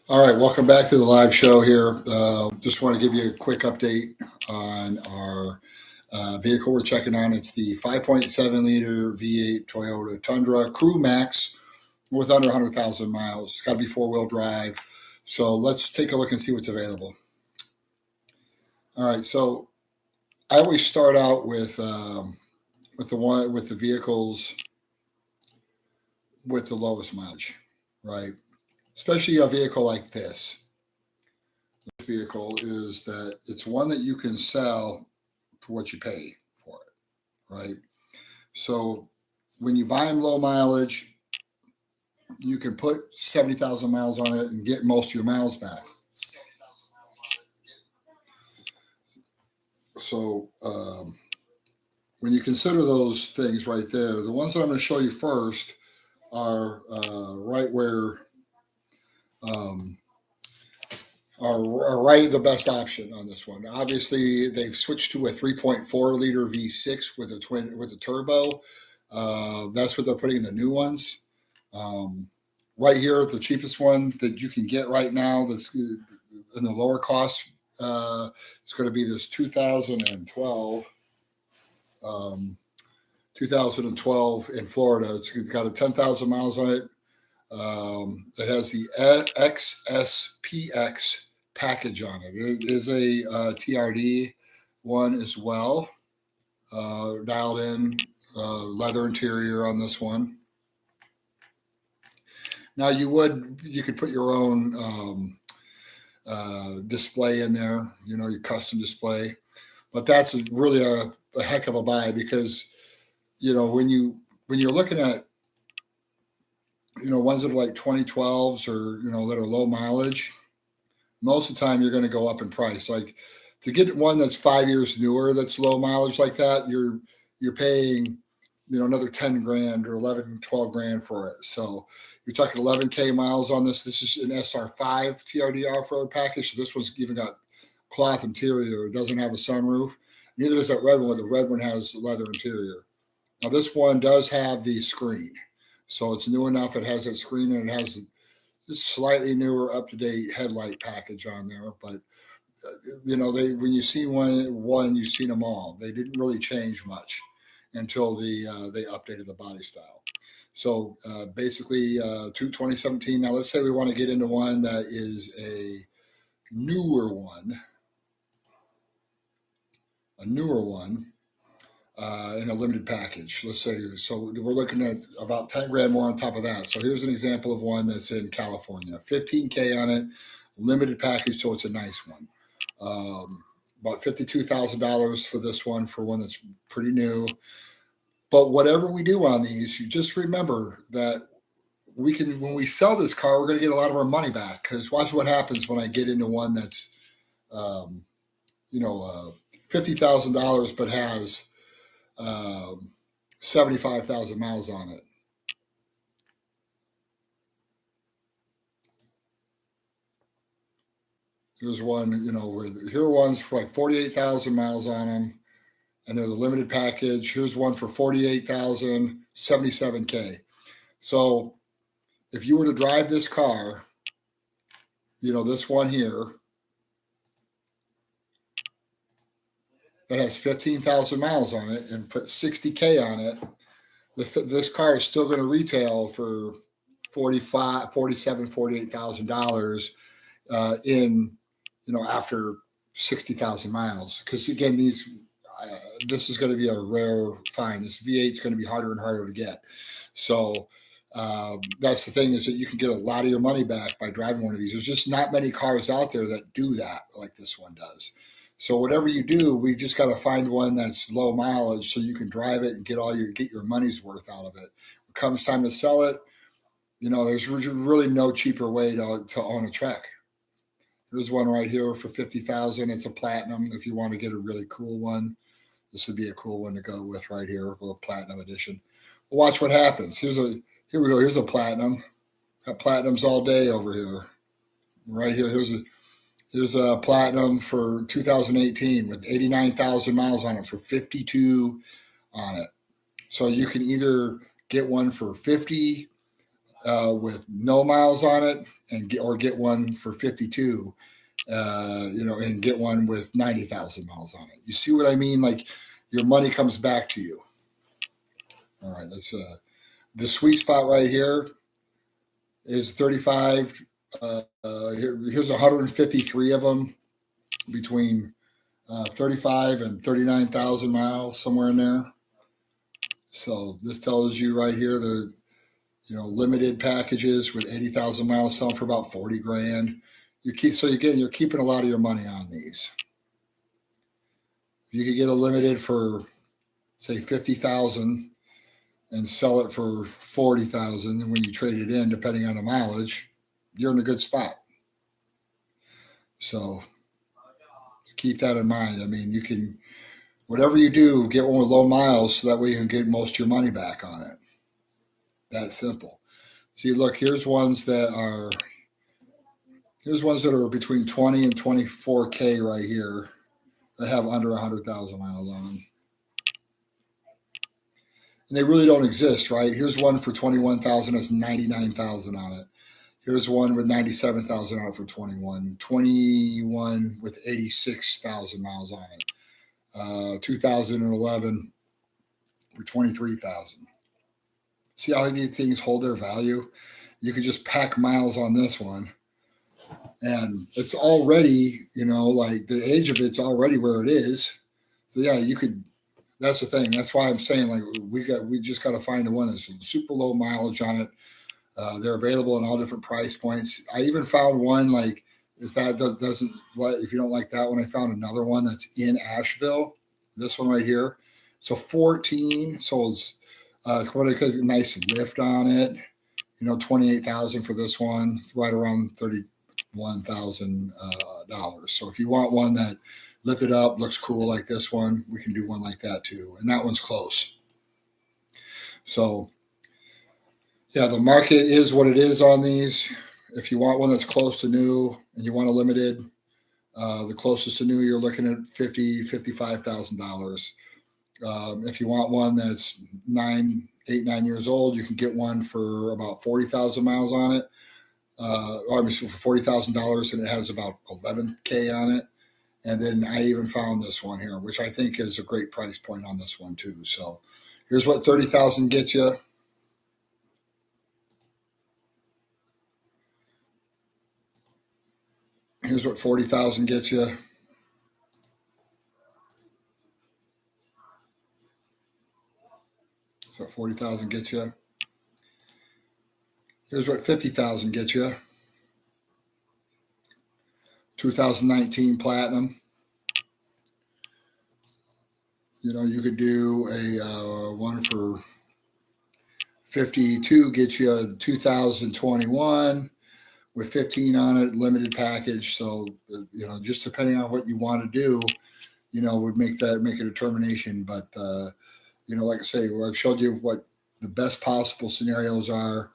All right, welcome back to the live show here. Just want to give you a quick update on our vehicle we're checking on. It's the 5.7 liter V8 Toyota Tundra Crewmax with under 100,000 miles. It's got to be four-wheel drive. So let's take a look and see what's available. All right, so I always start out with the vehicles with the lowest mileage, right? Especially a vehicle like this. Vehicle is that it's one that you can sell for what you pay for it, right? So when you buy them low mileage, you can put 70,000 miles on it and get most of your miles back. So when you consider those things right there, the ones that I'm going to show you first are right where um, are right the best option on this one. Obviously, they've switched to a 3.4 liter V6 with a turbo. That's what they're putting in the new ones. Right here, the cheapest one that you can get right now that's in the lower cost is going to be this 2012. 2012 in Florida. It's got a 10,000 miles on it. It has the XSPX package on it. It is a TRD one as well. Dialed in leather interior on this one. Now you could put your own display in there, your custom display, but that's really a heck of a buy because when you're looking at ones that are like 2012s or that are low mileage, most of the time you're going to go up in price. Like to get one that's 5 years newer that's low mileage like that, you're paying another 10 grand or 11 12 grand for it. So you're talking 11K miles on this. This is an SR5 TRD off-road package. So this one's even got cloth interior. It doesn't have a sunroof. Neither does that red one. The red one has leather interior. Now this one does have the screen. So it's new enough. It has that screen and it has a slightly newer, up-to-date headlight package on there. But when you see one, you've seen them all. They didn't really change much until they updated the body style. So basically, 2017. Now let's say we want to get into one that is a newer one. In a limited package. Let's say, so we're looking at about 10 grand more on top of that. So here's an example of one that's in California, 15K on it, limited package. So it's a nice one. About $52,000 for this one, for one that's pretty new. But whatever we do on these, you just remember that when we sell this car, we're going to get a lot of our money back, because watch what happens when I get into one that's, $50,000, but has 75,000 miles on it. Here's one, here are ones for like 48,000 miles on them, and they're the limited package. Here's one for 48,000, 77K. So if you were to drive this car, this one here that has 15,000 miles on it and put 60K on it, this car is still going to retail for $45,000, $47,000, $48,000 in after 60,000 miles. Because again, this is going to be a rare find. This V8 is going to be harder and harder to get. So that's the thing, is that you can get a lot of your money back by driving one of these. There's just not many cars out there that do that like this one does. So whatever you do, we just got to find one that's low mileage so you can drive it and get your money's worth out of it. When it comes time to sell it, there's really no cheaper way to own a Trek. There's one right here for 50,000. It's a platinum. If you want to get a really cool one, this would be a cool one to go with right here, a little platinum edition. Well, watch what happens. Here we go. Here's a platinum. Got platinums all day over here. Right here. Here's a platinum for 2018 with 89,000 miles on it for 52 on it. So you can either get one for 50 with no miles on it, and get one for 52, and get one with 90,000 miles on it. You see what I mean? Like your money comes back to you. All right, let's the sweet spot right here is 35. Here's 153 of them between 35 and 39,000 miles, somewhere in there. So this tells you right here the limited packages with 80,000 miles selling for about 40 grand. You're keeping a lot of your money on these. You could get a limited for say 50,000 and sell it for 40,000, and when you trade it in, depending on the mileage, you're in a good spot. So just keep that in mind. I mean, you can, whatever you do, get one with low miles so that way you can get most of your money back on it. That simple. See, look, here's ones that are between 20 and 24K right here that have under 100,000 miles on them. And they really don't exist, right? Here's one for 21,000 that's 99,000 on it. Here's one with 97,000 on it for 21 with 86,000 miles on it. 2011 for 23,000. See how these things hold their value? You could just pack miles on this one, and it's already, like the age of it's already where it is. So yeah, you could. That's the thing. That's why I'm saying, like, we just got to find the one that's super low mileage on it. They're available in all different price points. I even found one, like, if you don't like that one, I found another one that's in Asheville. This one right here. So 14. So it's got a nice lift on it. 28,000 for this one. It's right around $31,000. So if you want one that lifted up, looks cool like this one, we can do one like that too. And that one's close. So yeah, the market is what it is on these. If you want one that's close to new and you want a limited, the closest to new, you're looking at $55,000. If you want one that's 9 years old, you can get one for about 40,000 miles on it. For $40,000, and it has about 11K on it. And then I even found this one here, which I think is a great price point on this one too. So here's what 30,000 gets you. Here's what 40,000 gets you. That's what 40,000 gets you. Here's what 50,000 gets you. 2019 Platinum. You could do a one for 52, get you a 2021 with 15 on it, limited package. So, just depending on what you want to do, would make a determination. But, like I say, I've showed you what the best possible scenarios are.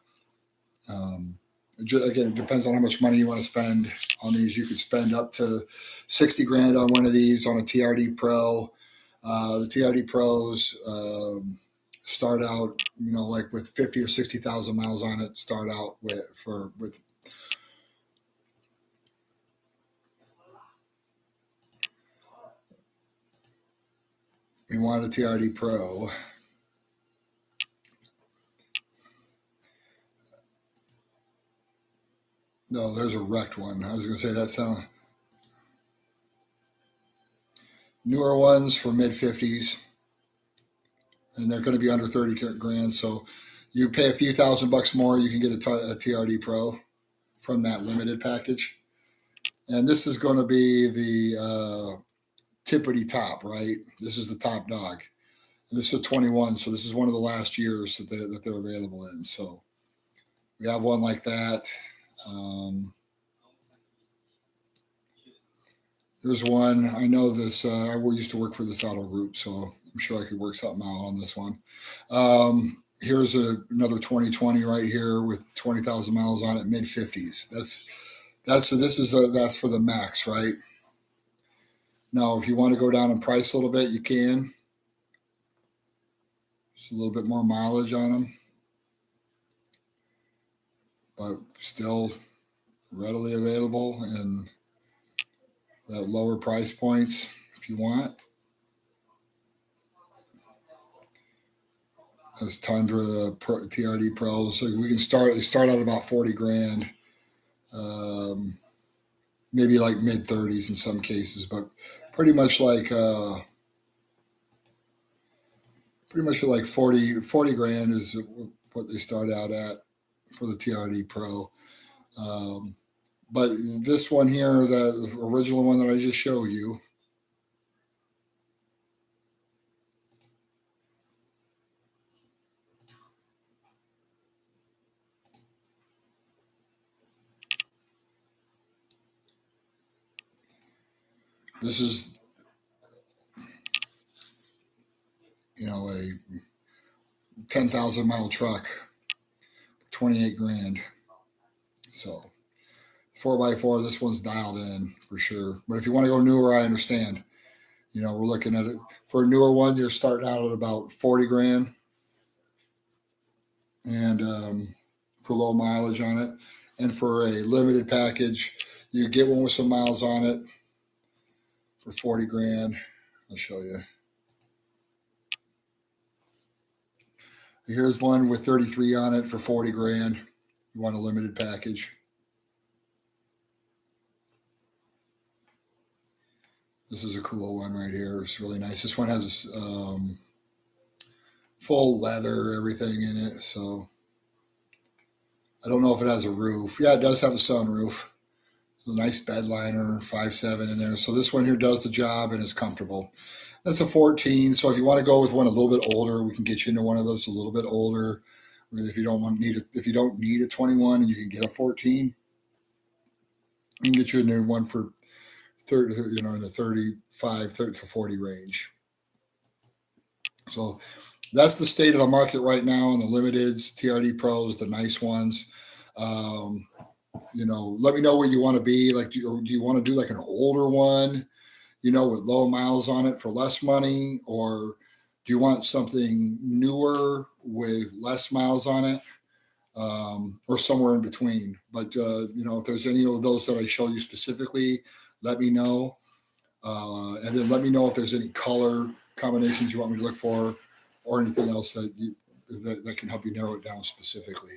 Again, it depends on how much money you want to spend on these. You could spend up to 60 grand on one of these on a TRD Pro. The TRD Pros start out, like with 50 or 60,000 miles on it. Start out with. We want a TRD Pro. No, there's a wrecked one. I was going to say that's newer ones for mid 50s, and they're going to be under 30 grand. So you pay a few $1,000 more, you can get a TRD Pro from that limited package. And this is going to be the tippity top, right? This is the top dog. And this is a 21, so this is one of the last years that they're available in. So we have one like that. There's one, I know this, I used to work for this auto group, so I'm sure I could work something out on this one. Here's another 2020 right here with 20,000 miles on it, mid 50s. That's for the max, right? Now, if you want to go down in price a little bit, you can. Just a little bit more mileage on them, but still readily available and at lower price points if you want. This Tundra Pro, TRD Pros, so we can start. They start out about 40 grand, maybe like mid 30s in some cases, but pretty much like 40 grand is what they start out at for the TRD Pro. But this one here, the original one that I just showed you, this is, a 10,000 mile truck, 28 grand. So 4x4, this one's dialed in for sure. But if you want to go newer, I understand. We're looking at it for a newer one. You're starting out at about 40 grand, and for low mileage on it. And for a limited package, you get one with some miles on it for 40 grand. I'll show you. Here's one with 33 on it for 40 grand. You want a limited package. This is a cool one right here. It's really nice. This one has full leather, everything in it. So I don't know if it has a roof. Yeah, it does have a sunroof. There's a nice bed liner, 5.7 in there. So this one here does the job and is comfortable. That's a 14. So if you want to go with one a little bit older, we can get you into one of those a little bit older. If you don't need a 21 and you can get a 14, we can get you a new one for 30, in the 35 to 40 range. So that's the state of the market right now on the limiteds, TRD Pros, the nice ones. Let me know what you want to be. Like, do you want to do like an older one, with low miles on it for less money? Or do you want something newer with less miles on it? Or somewhere in between. But, if there's any of those that I show you specifically, let me know. And then let me know if there's any color combinations you want me to look for or anything else that can help you narrow it down specifically.